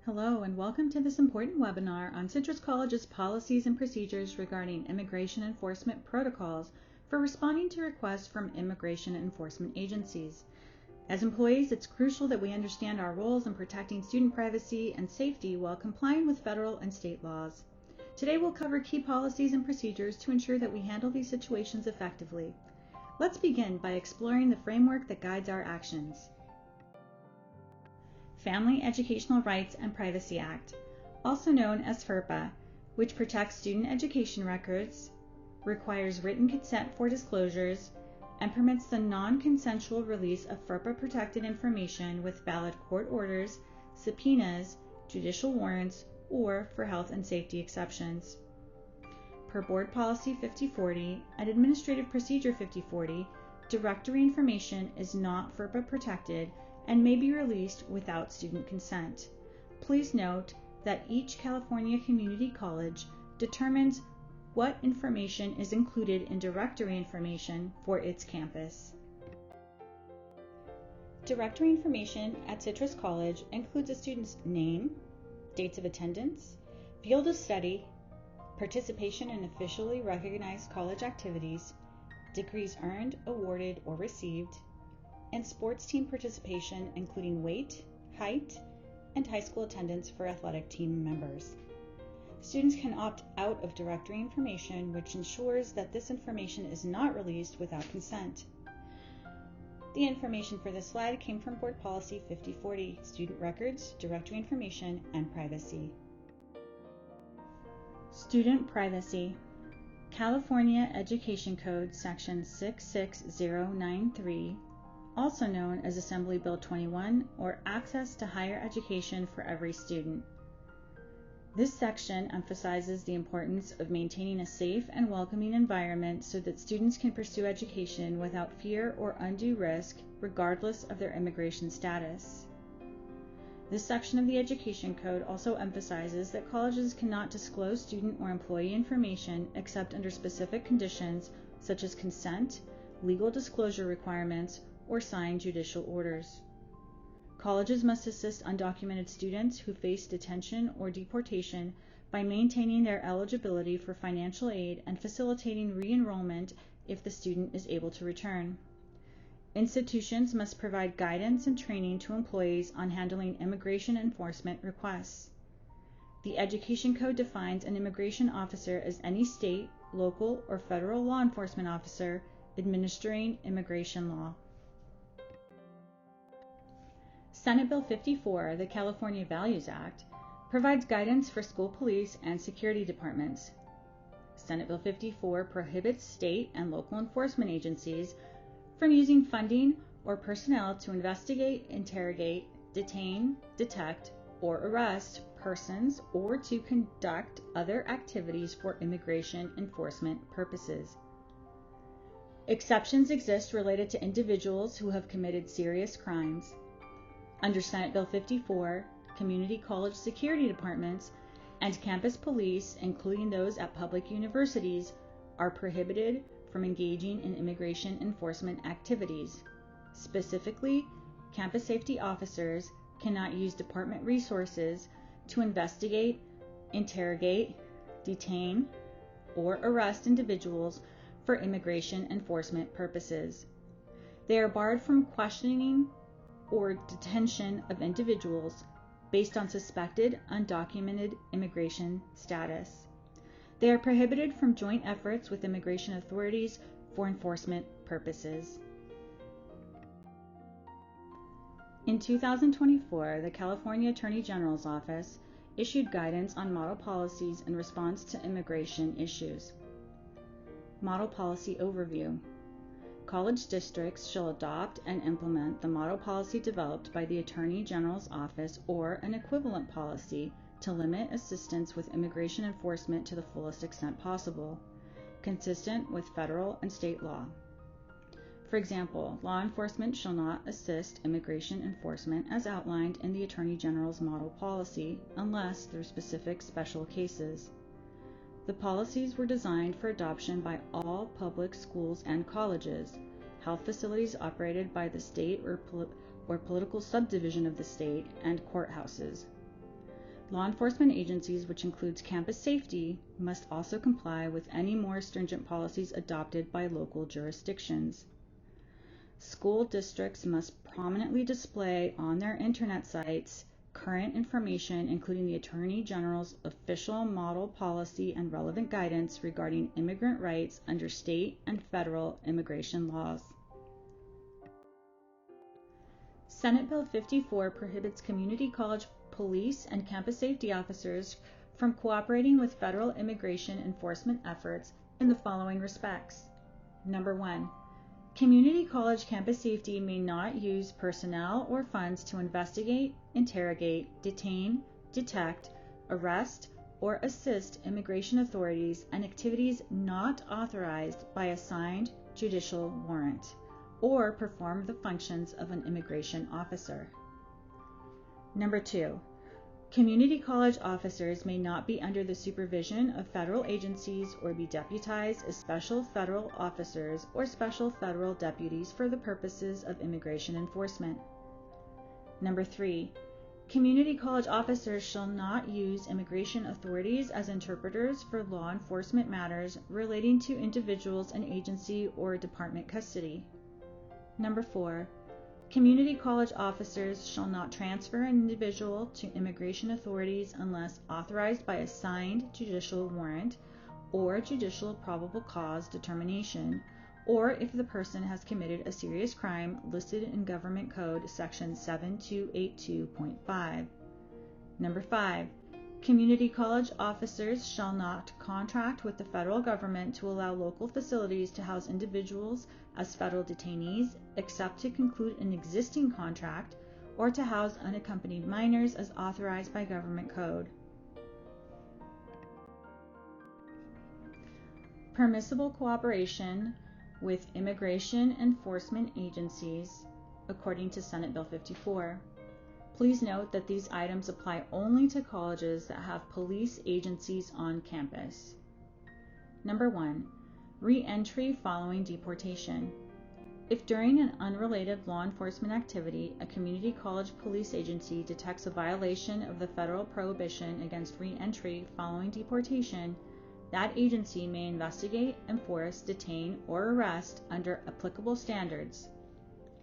Hello and welcome to this important webinar on Citrus College's policies and procedures regarding immigration enforcement protocols for responding to requests from immigration enforcement agencies. As employees, it's crucial that we understand our roles in protecting student privacy and safety while complying with federal and state laws. Today we'll cover key policies and procedures to ensure that we handle these situations effectively. Let's begin by exploring the framework that guides our actions. Family Educational Rights and Privacy Act, also known as FERPA, which protects student education records, requires written consent for disclosures, and permits the non-consensual release of FERPA-protected information with valid court orders, subpoenas, judicial warrants, or for health and safety exceptions. Per Board Policy 5040 and Administrative Procedure 5040, directory information is not FERPA-protected and may be released without student consent. Please note that each California community college determines what information is included in directory information for its campus. Directory information at Citrus College includes a student's name, dates of attendance, field of study, participation in officially recognized college activities, degrees earned, awarded, or received, and sports team participation including weight, height, and high school attendance for athletic team members. Students can opt out of directory information, which ensures that this information is not released without consent. The information for this slide came from Board Policy 5040, Student Records, Directory Information, and Privacy. Student Privacy. California Education Code Section 66093, also known as Assembly Bill 21, or Access to Higher Education for Every Student. This section emphasizes the importance of maintaining a safe and welcoming environment so that students can pursue education without fear or undue risk, regardless of their immigration status. This section of the Education Code also emphasizes that colleges cannot disclose student or employee information except under specific conditions such as consent, legal disclosure requirements, or sign judicial orders. Colleges must assist undocumented students who face detention or deportation by maintaining their eligibility for financial aid and facilitating re-enrollment if the student is able to return. Institutions must provide guidance and training to employees on handling immigration enforcement requests. The Education Code defines an immigration officer as any state, local, or federal law enforcement officer administering immigration law. Senate Bill 54, the California Values Act, provides guidance for school police and security departments. Senate Bill 54 prohibits state and local enforcement agencies from using funding or personnel to investigate, interrogate, detain, detect, or arrest persons or to conduct other activities for immigration enforcement purposes. Exceptions exist related to individuals who have committed serious crimes. Under Senate Bill 54, community college security departments and campus police, including those at public universities, are prohibited from engaging in immigration enforcement activities. Specifically, campus safety officers cannot use department resources to investigate, interrogate, detain, or arrest individuals for immigration enforcement purposes. They are barred from questioning or detention of individuals based on suspected undocumented immigration status. They are prohibited from joint efforts with immigration authorities for enforcement purposes. In 2024, the California Attorney General's Office issued guidance on model policies in response to immigration issues. Model Policy Overview. College districts shall adopt and implement the model policy developed by the Attorney General's Office or an equivalent policy to limit assistance with immigration enforcement to the fullest extent possible, consistent with federal and state law. For example, law enforcement shall not assist immigration enforcement as outlined in the Attorney General's model policy unless through specific special cases. The policies were designed for adoption by all public schools and colleges, health facilities operated by the state or political subdivision of the state, and courthouses. Law enforcement agencies, which includes campus safety, must also comply with any more stringent policies adopted by local jurisdictions. School districts must prominently display on their internet sites current information, including the Attorney General's official model policy and relevant guidance regarding immigrant rights under state and federal immigration laws. Senate Bill 54 prohibits community college police and campus safety officers from cooperating with federal immigration enforcement efforts in the following respects. Number 1. Community college campus safety may not use personnel or funds to investigate, interrogate, detain, detect, arrest, or assist immigration authorities in activities not authorized by a signed judicial warrant, or perform the functions of an immigration officer. Number 2. Community college officers may not be under the supervision of federal agencies or be deputized as special federal officers or special federal deputies for the purposes of immigration enforcement. Number 3. Community college officers shall not use immigration authorities as interpreters for law enforcement matters relating to individuals in agency or department custody. Number 4. Community college officers shall not transfer an individual to immigration authorities unless authorized by a signed judicial warrant or judicial probable cause determination, or if the person has committed a serious crime listed in Government Code Section 7282.5. Number 5. Community college officers shall not contract with the federal government to allow local facilities to house individuals as federal detainees, except to conclude an existing contract or to house unaccompanied minors as authorized by government code. Permissible cooperation with immigration enforcement agencies, according to Senate Bill 54. Please note that these items apply only to colleges that have police agencies on campus. Number 1. Re-entry following deportation. If during an unrelated law enforcement activity, a community college police agency detects a violation of the federal prohibition against re-entry following deportation, that agency may investigate, enforce, detain, or arrest under applicable standards.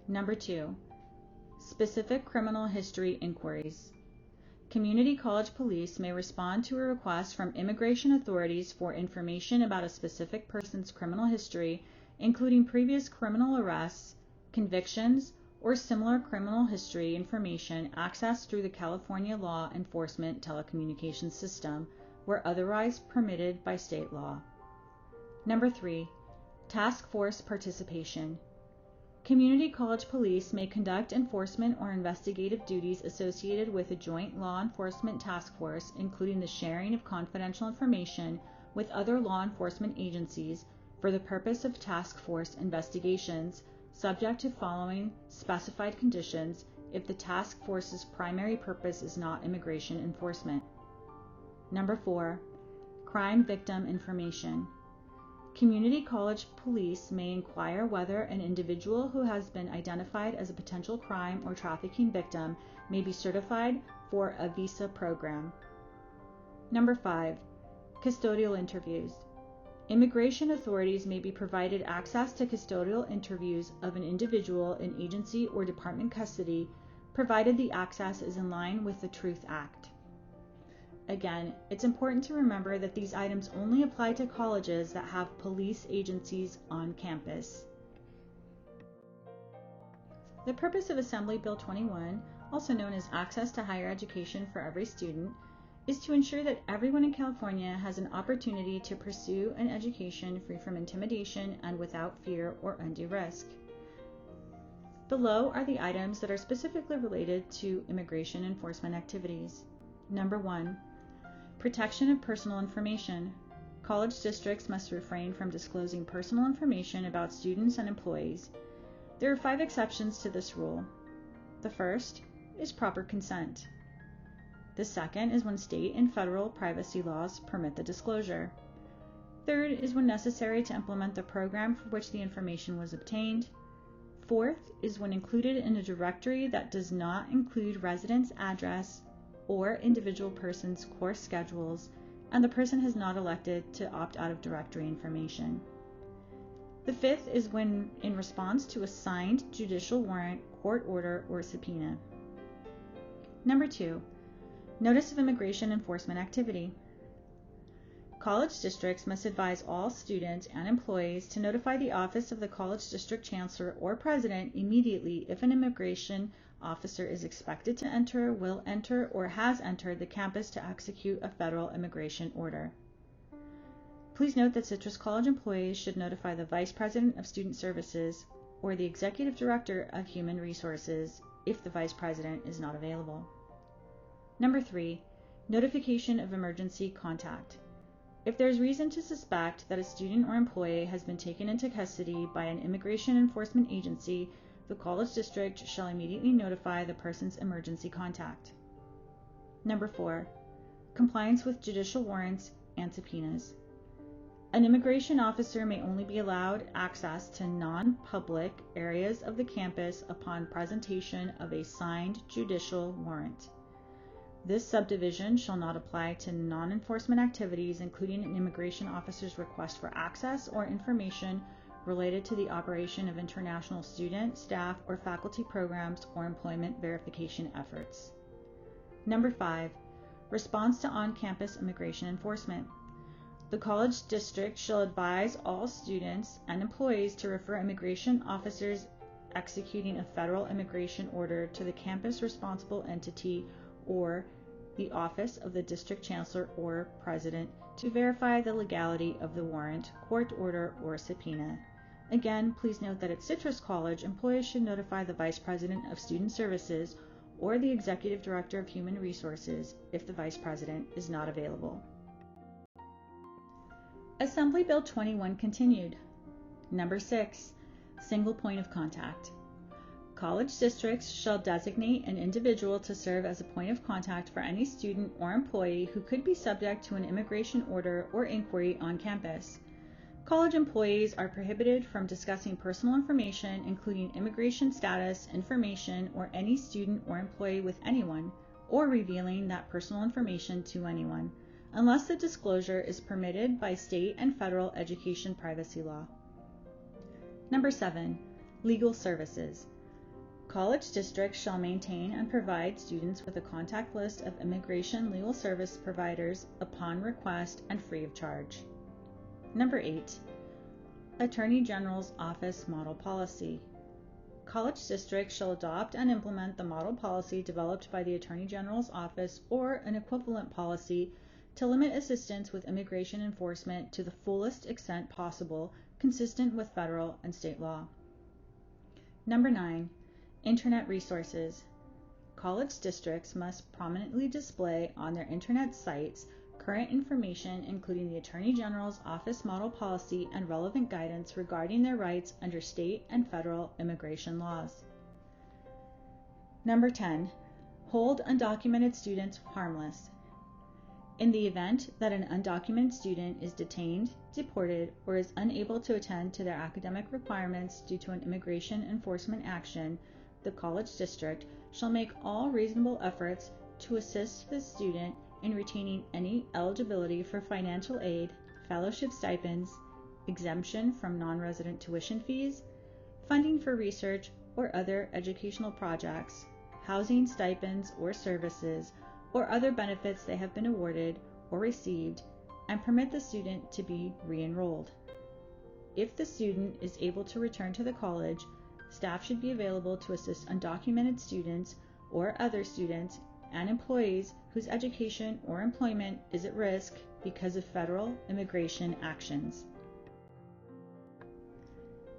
Number 2. Specific criminal history inquiries. Community college police may respond to a request from immigration authorities for information about a specific person's criminal history, including previous criminal arrests, convictions, or similar criminal history information accessed through the California Law Enforcement Telecommunications System, where otherwise permitted by state law. Number 3. Task force participation. Community college police may conduct enforcement or investigative duties associated with a joint law enforcement task force, including the sharing of confidential information with other law enforcement agencies for the purpose of task force investigations, subject to following specified conditions if the task force's primary purpose is not immigration enforcement. Number 4. Crime victim information. Community college police may inquire whether an individual who has been identified as a potential crime or trafficking victim may be certified for a visa program. Number 5. Custodial interviews. Immigration authorities may be provided access to custodial interviews of an individual in agency or department custody, provided the access is in line with the Truth Act. Again, it's important to remember that these items only apply to colleges that have police agencies on campus. The purpose of Assembly Bill 21, also known as Access to Higher Education for Every Student, is to ensure that everyone in California has an opportunity to pursue an education free from intimidation and without fear or undue risk. Below are the items that are specifically related to immigration enforcement activities. Number 1. Protection of personal information. College districts must refrain from disclosing personal information about students and employees. There are 5 exceptions to this rule. The first is proper consent. The second is when state and federal privacy laws permit the disclosure. Third is when necessary to implement the program for which the information was obtained. Fourth is when included in a directory that does not include residence address or individual person's course schedules, and the person has not elected to opt out of directory information. The fifth is when in response to a signed judicial warrant, court order, or subpoena. Number 2, notice of immigration enforcement activity. College districts must advise all students and employees to notify the office of the college district chancellor or president immediately if an immigration officer is expected to enter, will enter, or has entered the campus to execute a federal immigration order. Please note that Citrus College employees should notify the Vice President of Student Services or the Executive Director of Human Resources if the Vice President is not available. Number 3, notification of emergency contact. If there is reason to suspect that a student or employee has been taken into custody by an immigration enforcement agency, the college district shall immediately notify the person's emergency contact. Number 4, compliance with judicial warrants and subpoenas. An immigration officer may only be allowed access to non-public areas of the campus upon presentation of a signed judicial warrant. This subdivision shall not apply to non-enforcement activities, including an immigration officer's request for access or information related to the operation of international student, staff, or faculty programs or employment verification efforts. Number 5, response to on-campus immigration enforcement. The college district shall advise all students and employees to refer immigration officers executing a federal immigration order to the campus responsible entity or the office of the district chancellor or president to verify the legality of the warrant, court order, or subpoena. Again, please note that at Citrus College, employees should notify the Vice President of Student Services or the Executive Director of Human Resources if the Vice President is not available. Assembly Bill 21 continued. Number 6, single point of contact. College districts shall designate an individual to serve as a point of contact for any student or employee who could be subject to an immigration order or inquiry on campus. College employees are prohibited from discussing personal information, including immigration status information, or any student or employee with anyone, or revealing that personal information to anyone, unless the disclosure is permitted by state and federal education privacy law. Number 7, legal services. College districts shall maintain and provide students with a contact list of immigration legal service providers upon request and free of charge. Number 8, Attorney General's Office Model Policy. College districts shall adopt and implement the model policy developed by the Attorney General's Office or an equivalent policy to limit assistance with immigration enforcement to the fullest extent possible, consistent with federal and state law. Number 9, Internet resources. College districts must prominently display on their internet sites current information, including the Attorney General's Office model policy and relevant guidance regarding their rights under state and federal immigration laws. Number 10, hold undocumented students harmless. In the event that an undocumented student is detained, deported, or is unable to attend to their academic requirements due to an immigration enforcement action, the college district shall make all reasonable efforts to assist the student in retaining any eligibility for financial aid, fellowship stipends, exemption from non-resident tuition fees, funding for research or other educational projects, housing stipends or services, or other benefits they have been awarded or received, and permit the student to be re-enrolled. If the student is able to return to the college, staff should be available to assist undocumented students or other students and employees whose education or employment is at risk because of federal immigration actions.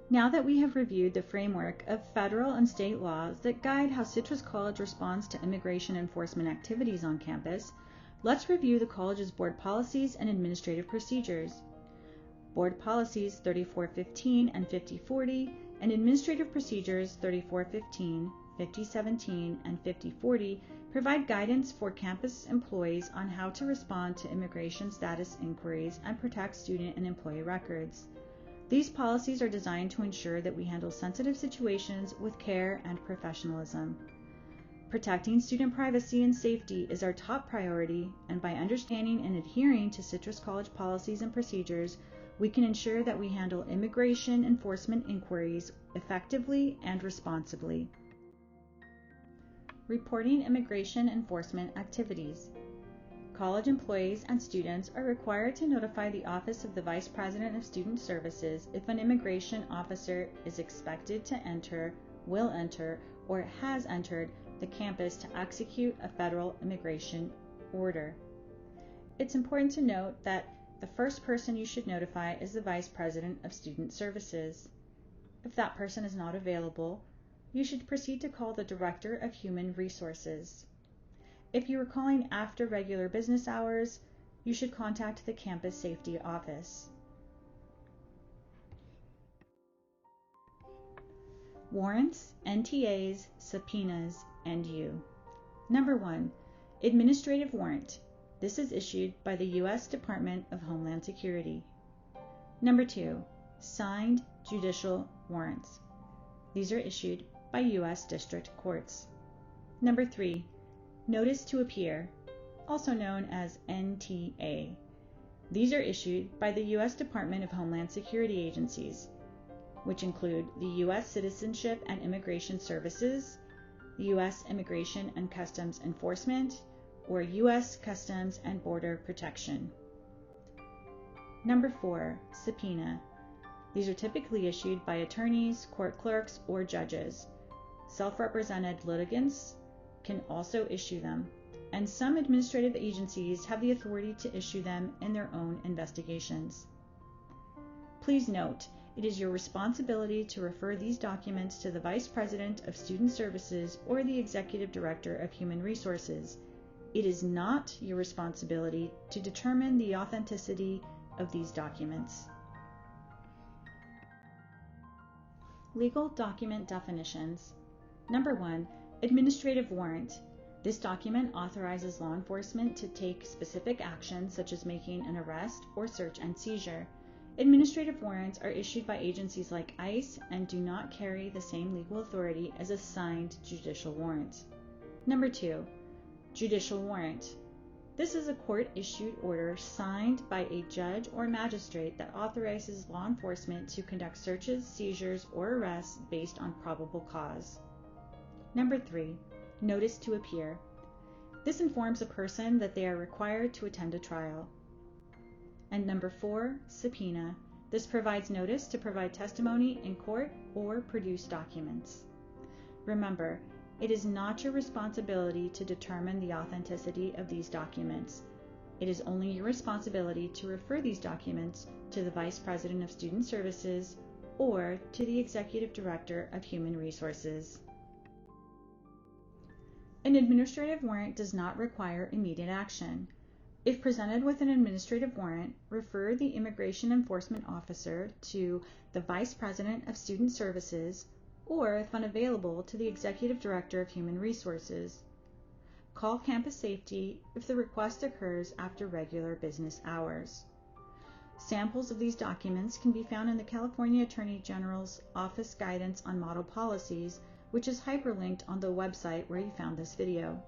Now that we have reviewed the framework of federal and state laws that guide how Citrus College responds to immigration enforcement activities on campus, let's review the college's board policies and administrative procedures. Board policies 3415 and 5040 and administrative procedures 3415, 5017, and 5040 provide guidance for campus employees on how to respond to immigration status inquiries and protect student and employee records. These policies are designed to ensure that we handle sensitive situations with care and professionalism. Protecting student privacy and safety is our top priority, and by understanding and adhering to Citrus College policies and procedures, we can ensure that we handle immigration enforcement inquiries effectively and responsibly. Reporting immigration enforcement activities. College employees and students are required to notify the Office of the Vice President of Student Services if an immigration officer is expected to enter, will enter, or has entered the campus to execute a federal immigration order. It's important to note that the first person you should notify is the Vice President of Student Services. If that person is not available, you should proceed to call the Director of Human Resources. If you are calling after regular business hours, you should contact the Campus Safety Office. Warrants, NTAs, subpoenas, and U. Number 1. Administrative warrant. This is issued by the U.S. Department of Homeland Security. Number 2. Signed judicial warrants. These are issued by U.S. District Courts. Number 3. Notice to appear, also known as NTA. These are issued by the U.S. Department of Homeland Security agencies, which include the U.S. Citizenship and Immigration Services, the U.S. Immigration and Customs Enforcement, or U.S. Customs and Border Protection. Number 4. Subpoena. These are typically issued by attorneys, court clerks, or judges. Self-represented litigants can also issue them, and some administrative agencies have the authority to issue them in their own investigations. Please note, it is your responsibility to refer these documents to the Vice President of Student Services or the Executive Director of Human Resources. It is not your responsibility to determine the authenticity of these documents. Legal document definitions. Number 1. Administrative warrant. This document authorizes law enforcement to take specific actions such as making an arrest or search and seizure. Administrative warrants are issued by agencies like ICE and do not carry the same legal authority as a signed judicial warrant. Number 2. Judicial warrant. This is a court-issued order signed by a judge or magistrate that authorizes law enforcement to conduct searches, seizures, or arrests based on probable cause. Number 3. Notice to appear. This informs a person that they are required to attend a trial. And number 4. Subpoena. This provides notice to provide testimony in court or produce documents. Remember, it is not your responsibility to determine the authenticity of these documents. It is only your responsibility to refer these documents to the Vice President of Student Services or to the Executive Director of Human Resources. An administrative warrant does not require immediate action. If presented with an administrative warrant, refer the Immigration Enforcement Officer to the Vice President of Student Services or, if unavailable, to the Executive Director of Human Resources. Call Campus Safety if the request occurs after regular business hours. Samples of these documents can be found in the California Attorney General's Office Guidance on Model Policies, which is hyperlinked on the website where you found this video.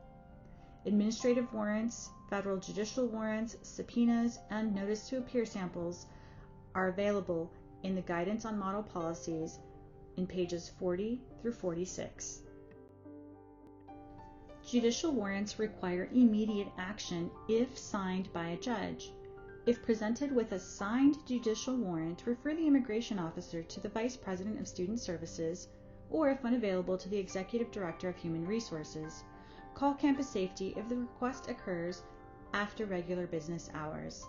Administrative warrants, federal judicial warrants, subpoenas, and notice to appear samples are available in the Guidance on Model Policies in pages 40 through 46. Judicial warrants require immediate action if signed by a judge. If presented with a signed judicial warrant, refer the immigration officer to the Vice President of Student Services or, if unavailable, to the Executive Director of Human Resources. Call Campus Safety if the request occurs after regular business hours.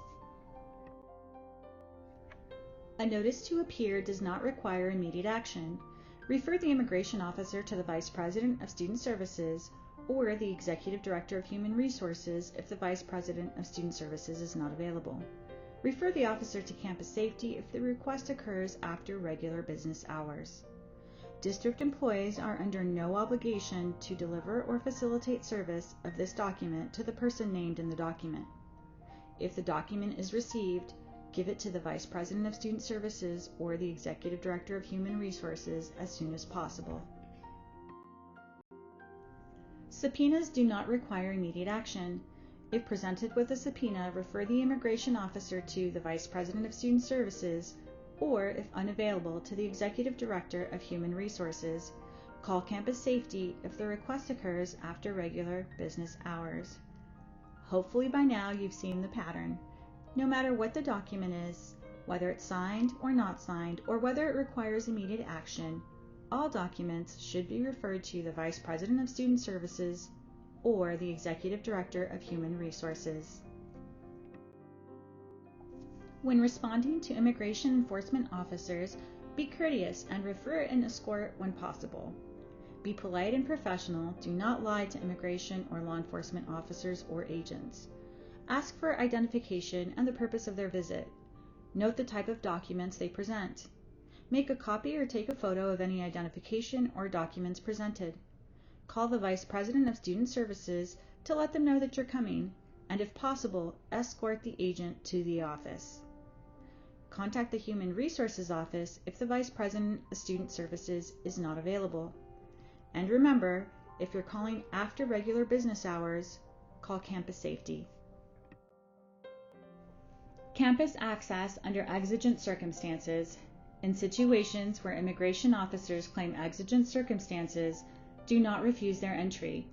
A notice to appear does not require immediate action. Refer the immigration officer to the Vice President of Student Services or the Executive Director of Human Resources if the Vice President of Student Services is not available. Refer the officer to Campus Safety if the request occurs after regular business hours. District employees are under no obligation to deliver or facilitate service of this document to the person named in the document. If the document is received, give it to the Vice President of Student Services or the Executive Director of Human Resources as soon as possible. Subpoenas do not require immediate action. If presented with a subpoena, refer the immigration officer to the Vice President of Student Services, or, if unavailable, to the Executive Director of Human Resources. Call Campus Safety if the request occurs after regular business hours. Hopefully by now you've seen the pattern. No matter what the document is, whether it's signed or not signed, or whether it requires immediate action, all documents should be referred to the Vice President of Student Services or the Executive Director of Human Resources. When responding to immigration enforcement officers, be courteous and refer and escort when possible. Be polite and professional. Do not lie to immigration or law enforcement officers or agents. Ask for identification and the purpose of their visit. Note the type of documents they present. Make a copy or take a photo of any identification or documents presented. Call the Vice President of Student Services to let them know that you're coming, and if possible, escort the agent to the office. Contact the Human Resources Office if the Vice President of Student Services is not available. And remember, if you're calling after regular business hours, call Campus Safety. Campus access under exigent circumstances. In situations where immigration officers claim exigent circumstances, do not refuse their entry.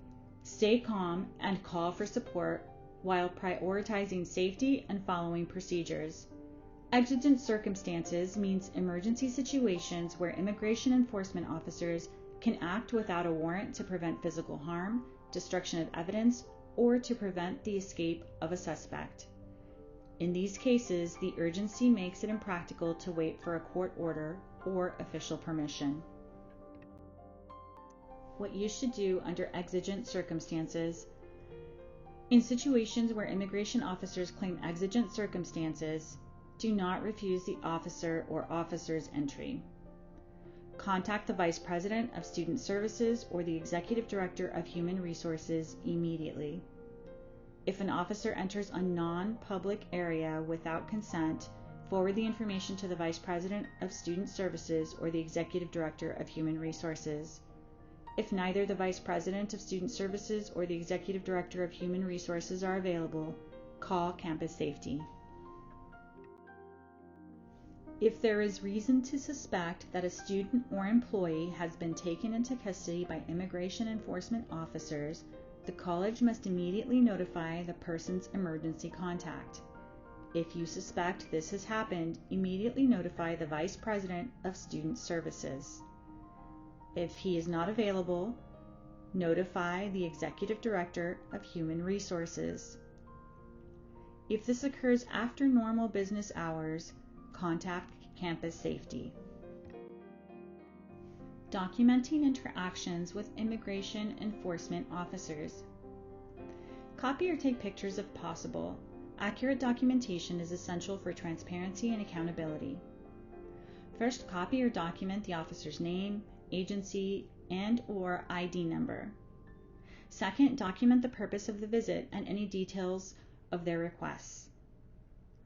Stay calm and call for support while prioritizing safety and following procedures. Exigent circumstances means emergency situations where immigration enforcement officers can act without a warrant to prevent physical harm, destruction of evidence, or to prevent the escape of a suspect. In these cases, the urgency makes it impractical to wait for a court order or official permission. What you should do under exigent circumstances. In situations where immigration officers claim exigent circumstances, do not refuse the officer or officer's entry. Contact the Vice President of Student Services or the Executive Director of Human Resources immediately. If an officer enters a non-public area without consent, forward the information to the Vice President of Student Services or the Executive Director of Human Resources. If neither the Vice President of Student Services or the Executive Director of Human Resources are available, call Campus Safety. If there is reason to suspect that a student or employee has been taken into custody by immigration enforcement officers, the college must immediately notify the person's emergency contact. If you suspect this has happened, immediately notify the Vice President of Student Services. If he is not available, notify the Executive Director of Human Resources. If this occurs after normal business hours, contact Campus Safety. Documenting interactions with immigration enforcement officers. Copy or take pictures if possible. Accurate documentation is essential for transparency and accountability. First, copy or document the officer's name, agency, and/or ID number. Second, document the purpose of the visit and any details of their requests.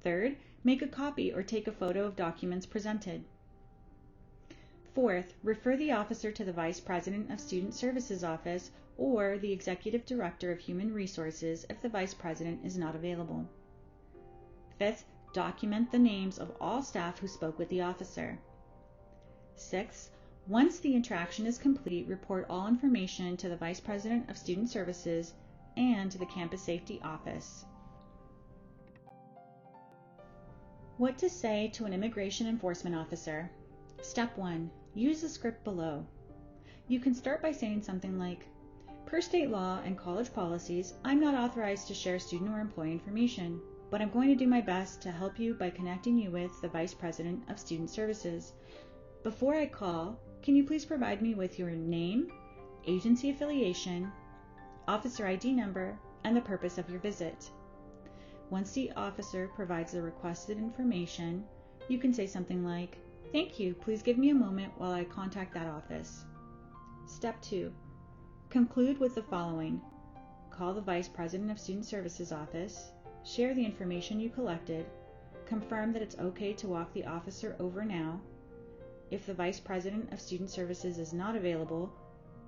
Third, make a copy or take a photo of documents presented. Fourth, refer the officer to the Vice President of Student Services Office or the Executive Director of Human Resources if the Vice President is not available. Fifth, document the names of all staff who spoke with the officer. Sixth, once the interaction is complete, report all information to the Vice President of Student Services and to the Campus Safety Office. What to say to an immigration enforcement officer. Step 1. Use the script below. You can start by saying something like, per state law and college policies, I'm not authorized to share student or employee information, but I'm going to do my best to help you by connecting you with the Vice President of Student Services. Before I call, can you please provide me with your name, agency affiliation, officer ID number, and the purpose of your visit? Once the officer provides the requested information, you can say something like, thank you, please give me a moment while I contact that office. Step 2. Conclude with the following. Call the Vice President of Student Services Office, share the information you collected, confirm that it's okay to walk the officer over now. If the Vice President of Student Services is not available,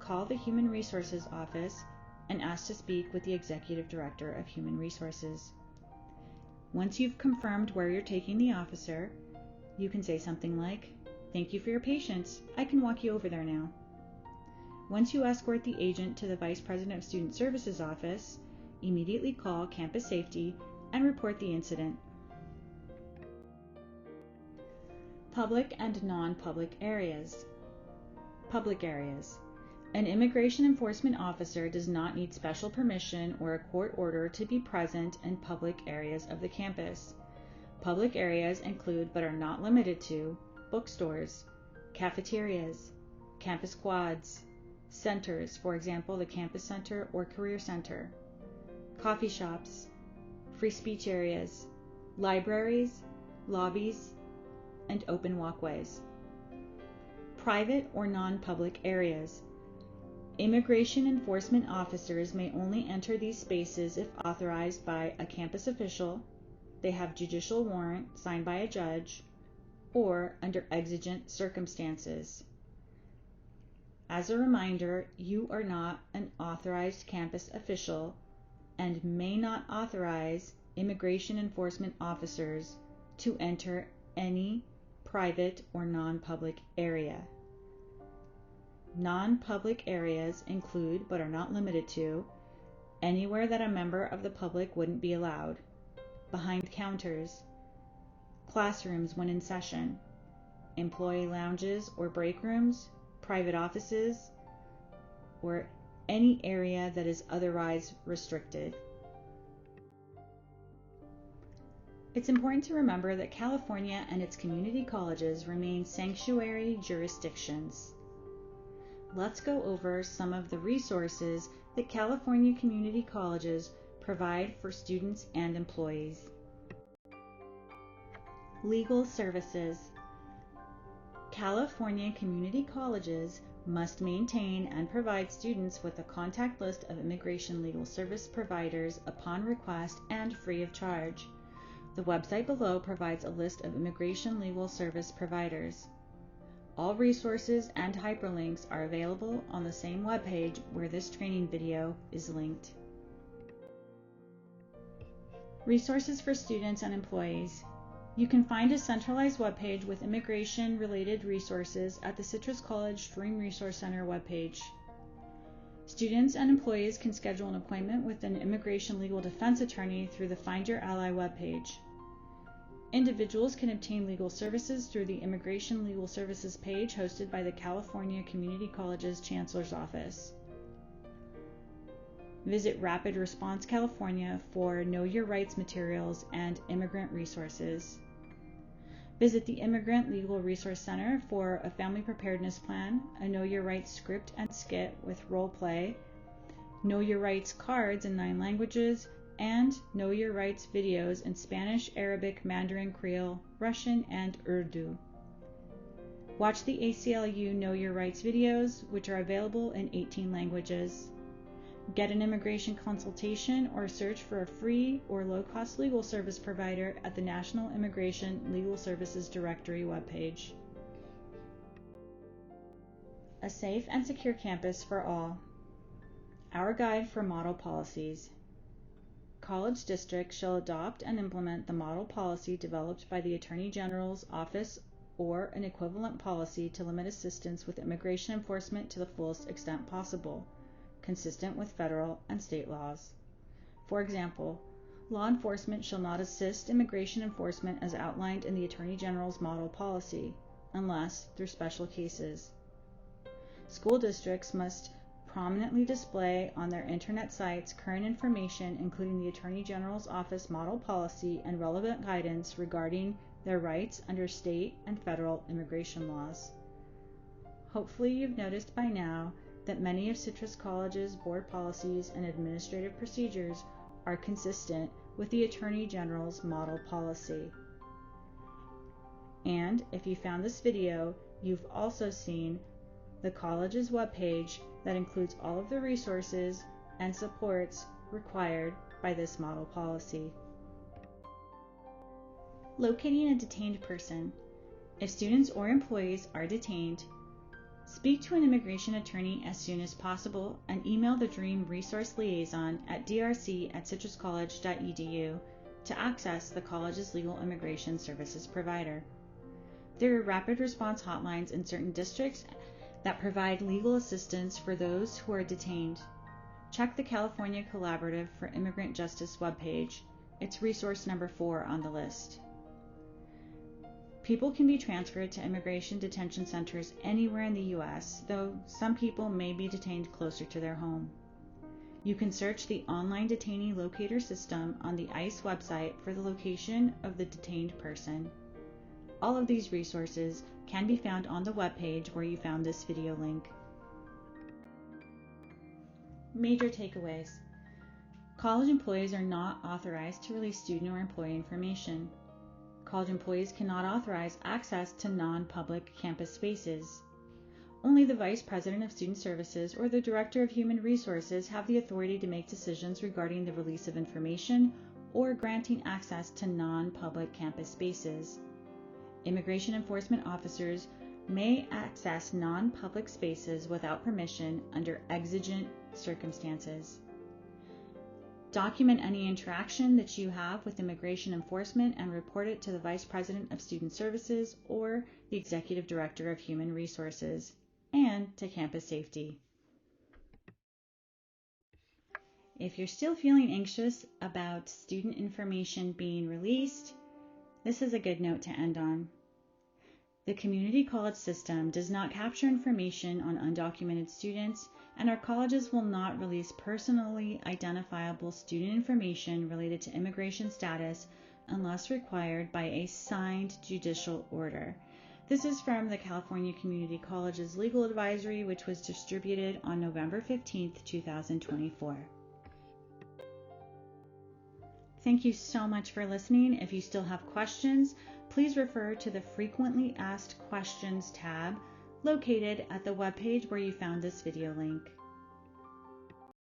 call the Human Resources Office and ask to speak with the Executive Director of Human Resources. Once you've confirmed where you're taking the officer, you can say something like, "Thank you for your patience. I can walk you over there now." Once you escort the agent to the Vice President of Student Services office, immediately call Campus Safety and report the incident. Public and non-public areas. Public areas. An immigration enforcement officer does not need special permission or a court order to be present in public areas of the campus. Public areas include, but are not limited to, bookstores, cafeterias, campus quads, centers, for example, the Campus Center or Career Center, coffee shops, free speech areas, libraries, lobbies, and open walkways. Private or non-public areas. Immigration enforcement officers may only enter these spaces if authorized by a campus official, they have judicial warrant signed by a judge, or under exigent circumstances. As a reminder, you are not an authorized campus official and may not authorize immigration enforcement officers to enter any private or non-public area. Non-public areas include, but are not limited to, anywhere that a member of the public wouldn't be allowed, behind counters, classrooms when in session, employee lounges or break rooms, private offices, or any area that is otherwise restricted. It's important to remember that California and its community colleges remain sanctuary jurisdictions. Let's go over some of the resources that California community colleges provide for students and employees. Legal services. California community colleges must maintain and provide students with a contact list of immigration legal service providers upon request and free of charge. The website below provides a list of immigration legal service providers. All resources and hyperlinks are available on the same webpage where this training video is linked. Resources for students and employees. You can find a centralized webpage with immigration-related resources at the Citrus College Stream Resource Center webpage. Students and employees can schedule an appointment with an immigration legal defense attorney through the Find Your Ally webpage. Individuals can obtain legal services through the Immigration Legal Services page hosted by the California Community Colleges Chancellor's Office. Visit Rapid Response California for Know Your Rights materials and immigrant resources. Visit the Immigrant Legal Resource Center for a family preparedness plan, a Know Your Rights script and skit with role play, Know Your Rights cards in 9 languages, and Know Your Rights videos in Spanish, Arabic, Mandarin, Creole, Russian, and Urdu. Watch the ACLU Know Your Rights videos, which are available in 18 languages. Get an immigration consultation or search for a free or low-cost legal service provider at the National Immigration Legal Services Directory webpage. A safe and secure campus for all. Our guide for model policies. College districts shall adopt and implement the model policy developed by the Attorney General's Office or an equivalent policy to limit assistance with immigration enforcement to the fullest extent possible, consistent with federal and state laws. For example, law enforcement shall not assist immigration enforcement as outlined in the Attorney General's model policy, unless through special cases. School districts must prominently display on their internet sites current information including the Attorney General's Office model policy and relevant guidance regarding their rights under state and federal immigration laws. Hopefully you've noticed by now that many of Citrus College's board policies and administrative procedures are consistent with the Attorney General's model policy. And if you found this video, you've also seen the college's webpage that includes all of the resources and supports required by this model policy. Locating a detained person. If students or employees are detained, Speak to an immigration attorney as soon as possible and email the DREAM Resource Liaison at drc@citruscollege.edu to access the college's legal immigration services provider. There are rapid response hotlines in certain districts that provide legal assistance for those who are detained. Check the California Collaborative for Immigrant Justice webpage. It's resource number 4 on the list. People can be transferred to immigration detention centers anywhere in the U.S., though some people may be detained closer to their home. You can search the online detainee locator system on the ICE website for the location of the detained person. All of these resources can be found on the webpage where you found this video link. Major takeaways. College employees are not authorized to release student or employee information. College employees cannot authorize access to non-public campus spaces. Only the Vice President of Student Services or the Director of Human Resources have the authority to make decisions regarding the release of information or granting access to non-public campus spaces. Immigration enforcement officers may access non-public spaces without permission under exigent circumstances. Document any interaction that you have with immigration enforcement and report it to the Vice President of Student Services or the Executive Director of Human Resources and to Campus Safety. If you're still feeling anxious about student information being released, this is a good note to end on. The community college system does not capture information on undocumented students, and our colleges will not release personally identifiable student information related to immigration status unless required by a signed judicial order. This is from the California Community Colleges Legal Advisory, which was distributed on November 15, 2024. Thank you so much for listening. If you still have questions, please refer to the Frequently Asked Questions tab located at the webpage where you found this video link.